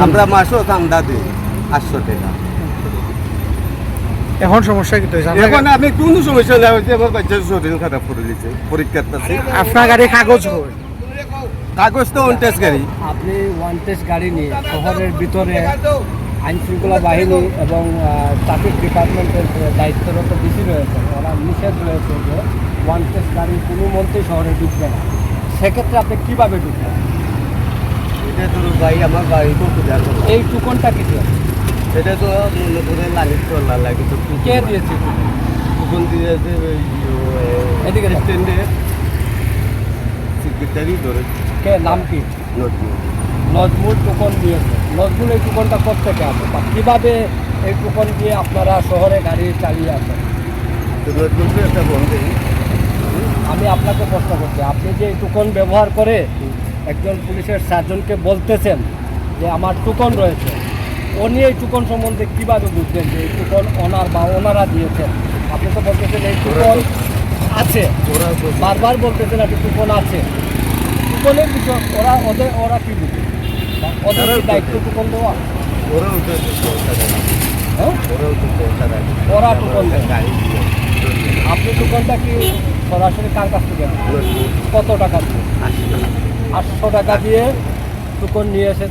আমরা মাসও চান্দা দিই 800 টাকা। এখন সমস্যা কি হয়েছে? এখন আমি কোনো সমস্যা না হয়েছে, আমার বাচ্চার শরীর খারাপ করে দিচ্ছে পরীক্ষার কাছে। আপনার গাড়ি কাগজ হয়? কাগজ তো অনটেস্ট গাড়ি। আপনি ওয়ান টেস্ট গাড়ি নিয়ে শহরের ভিতরে আইন শৃঙ্খলা বাহিনী এবং ট্রাফিক ডিপার্টমেন্টের দায়িত্বরত ডিসি রয়েছে, ওরা নিষেধ রয়েছে যে ওয়ান টেস্ট গাড়ি কোনো মন্ত্রী শহরে ঢুকবে না। সেক্ষেত্রে আপনি কীভাবে ঢুকবেন? এটা তো ভাই আমার বাড়ি তো পূজা করবো। এই টুকনটা কিছু এটা তো মনে করে লালিত করলা লাগে তো। কে দিয়েছে? তখন দিয়েছে এদিকে দেখুন। স্ট্যান্ডের সেক্রেটারি ধরে কে, নাম কি? নজমুল টুকন দিয়েছে। নজমুল এই টুকনটা কোত্থেকে আসে বা কীভাবে এই টুকন দিয়ে আপনারা শহরে গাড়ি চালিয়ে আসেন? তো নজরুল একটা বন্ধে আমি আপনাকে প্রশ্ন করছি, আপনি যে এই টুকন ব্যবহার করে একজন পুলিশের সার্জনকে বলতেছেন যে আমার টুকন রয়েছে, উনি এই টুকন সম্বন্ধে কীভাবে বুঝবেন যে এই টুকন ওনার বা ওনারা দিয়েছেন? আপনি তো বলতেছেন এই টুকন আছে, ওরা বারবার বলতেছেন একটা টুকন আছে। টুকনের বিষয় ওরা কী বুঝবে? বা ওদের কি দায়িত্ব টুকন দেওয়া? ওরাও তো হ্যাঁ, ওরাও তো ওরা টুকন দেয়। আপনি টুকনটা কি সরাসরি কার কাছ থেকে নেন? কত টাকা দিয়ে? 800 টাকা দিয়ে টুকন নিয়ে এসে